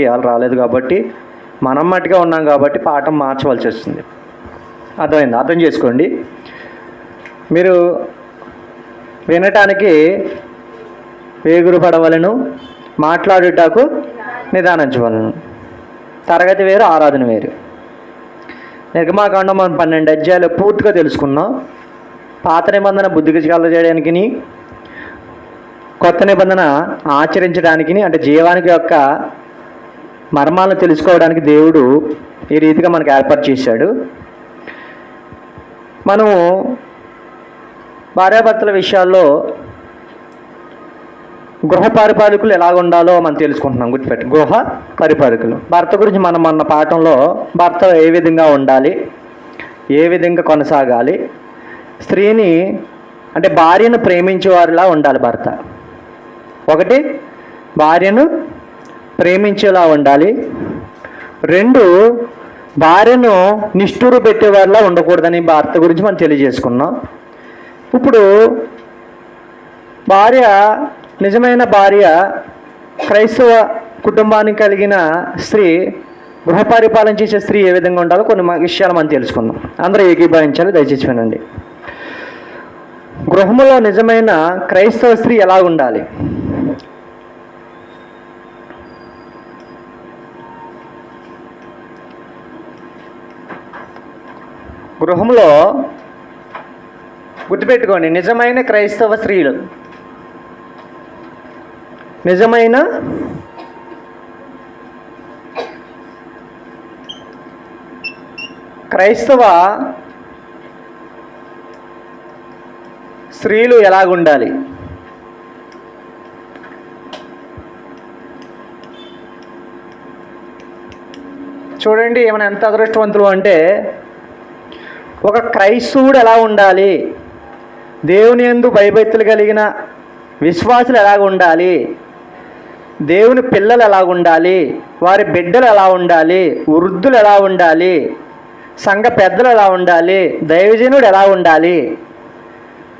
వాళ్ళు రాలేదు కాబట్టి మనం మట్టుగా ఉన్నాం కాబట్టి పాఠం మార్చవలసి వస్తుంది. అర్థమైంది? అర్థం చేసుకోండి. మీరు వినటానికి వేగురు పడవలను, మాట్లాడుటకు నిదానించవలను. తరగతి వేరు, ఆరాధన వేరు. నిర్గమాకాండం మనం 12 అధ్యాయాలు పూర్తిగా తెలుసుకున్నాం. పాత నిబంధన బుద్ధికి కలగజేయడానికి, కొత్త నిబంధన ఆచరించడానికి, అంటే జీవానికి యొక్క మర్మాలను తెలుసుకోవడానికి దేవుడు ఈ రీతిగా మనకు ఏర్పాటు చేశాడు. మనము భార్యాభర్తల విషయాల్లో గృహ పరిపాలకులు ఎలాగ ఉండాలో మనం తెలుసుకుంటున్నాం. గుర్తుపెట్టి, గృహ పరిపాలకులు. భర్త గురించి మనం మన పాఠంలో భర్త ఏ విధంగా ఉండాలి, ఏ విధంగా కొనసాగాలి, స్త్రీని అంటే భార్యను ప్రేమించేవారిలా ఉండాలి భర్త. ఒకటి, భార్యను ప్రేమించేలా ఉండాలి. 2, భార్యను నిష్ఠూరు పెట్టేవారిలా ఉండకూడదని భర్త గురించి మనం తెలియజేసుకున్నాం. ఇప్పుడు భార్య, నిజమైన భార్య, క్రైస్తవ కుటుంబానికి కలిగిన స్త్రీ, గృహ పరిపాలన చేసే స్త్రీ ఏ విధంగా ఉండాలో కొన్ని విషయాలు మనం తెలుసుకుందాం. అందరూ ఏకీభవించాలి, దయచేసి వినండి. గృహములో నిజమైన క్రైస్తవ స్త్రీ ఎలా ఉండాలి? గృహంలో గుర్తుపెట్టుకోండి, నిజమైన క్రైస్తవ స్త్రీలు, నిజమైన క్రైస్తవ స్త్రీలు ఎలాగుండాలి? చూడండి, ఏమైనా ఎంత అదృష్టవంతులు అంటే, ఒక క్రైస్తవుడు ఎలా ఉండాలి, దేవుని యందు భయభక్తులు కలిగిన విశ్వాసులు ఎలాగ ఉండాలి, దేవుని పిల్లలు ఎలా ఉండాలి, వారి బిడ్డలు ఎలా ఉండాలి, వృద్ధులు ఎలా ఉండాలి, సంఘ పెద్దలు ఎలా ఉండాలి, దైవజనుడు ఎలా ఉండాలి,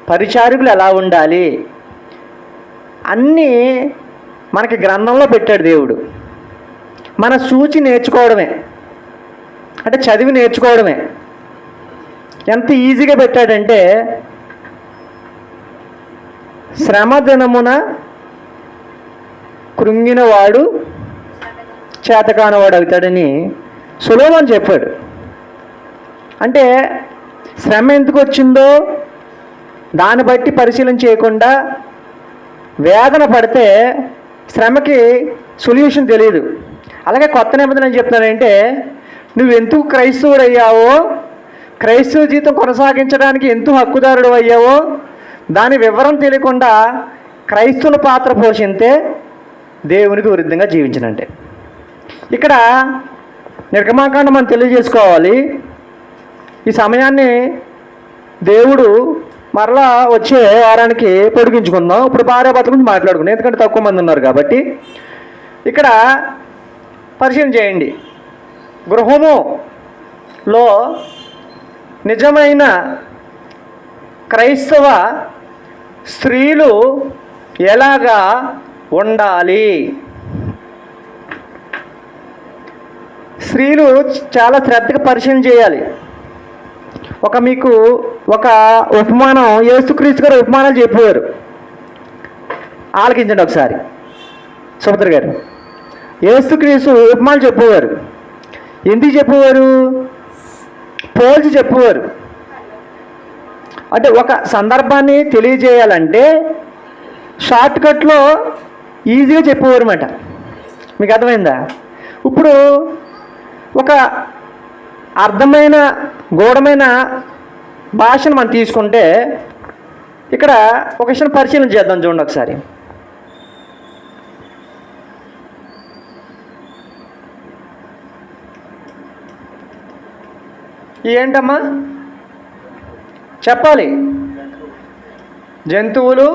పరిచారకులు ఎలా ఉండాలి, అన్నీ మనకి గ్రంథంలో పెట్టాడు దేవుడు. మన చూచి నేర్చుకోవడమే, అంటే చదివి నేర్చుకోవడమే. ఎంత ఈజీగా పెట్టాడంటే, శ్రమ దినమున కృంగినవాడు చేతకానివాడు అవుతాడని సులభమని చెప్పాడు. అంటే శ్రమ ఎందుకు వచ్చిందో దాన్ని బట్టి పరిశీలన చేయకుండా వేదన పడితే శ్రమకి సొల్యూషన్ తెలియదు. అలాగే కొత్త నిబంధన ఏం చెప్తున్నానంటే, నువ్వు ఎందుకు క్రైస్తవుడు అయ్యావో, క్రైస్తవ జీవితం కొనసాగించడానికి ఎందుకు హక్కుదారుడు అయ్యావో దాని వివరం తెలియకుండా క్రైస్తవుల పాత్ర పోషింతే దేవునికి విరుద్ధంగా జీవించినంటే. ఇక్కడ నిర్గమాకాండం మనం తెలియజేసుకోవాలి. ఈ సమయాన్ని దేవుడు మరలా వచ్చే వారానికి పొడిగించుకుందాం. ఇప్పుడు భార్యాభర్తల గురించి మాట్లాడుకుందాం, ఎందుకంటే తక్కువ మంది ఉన్నారు కాబట్టి. ఇక్కడ పరిశీలన చేయండి. గృహములో నిజమైన క్రైస్తవ స్త్రీలు ఎలాగా ఉండాలి? స్త్రీలు చాలా శ్రద్ధగా పరిశీలన చేయాలి. మీకు ఒక ఉపమానం, యేసుక్రీస్తు గారు ఉపమానాలు చెప్పేవారు. ఆలకించండి ఒకసారి సుభద్ర గారు. యేసుక్రీస్తు ఉపమానాలు చెప్పేవారు. ఎందుకు చెప్పేవారు? పోల్చి చెప్పేవారు. అంటే ఒక సందర్భాన్ని తెలియజేయాలంటే షార్ట్కట్లో ఈజీగా చెప్పేవారు అన్నమాట. మీకు అర్థమైందా? ఇప్పుడు ఒక అర్థమైన గూఢమైన భాషను మనం తీసుకుంటే ఇక్కడ ఒక విషయం పరిశీలన చేద్దాం. చూడండి ఒకసారి. ఏంటమ్మా చెప్పాలి? జంతువులు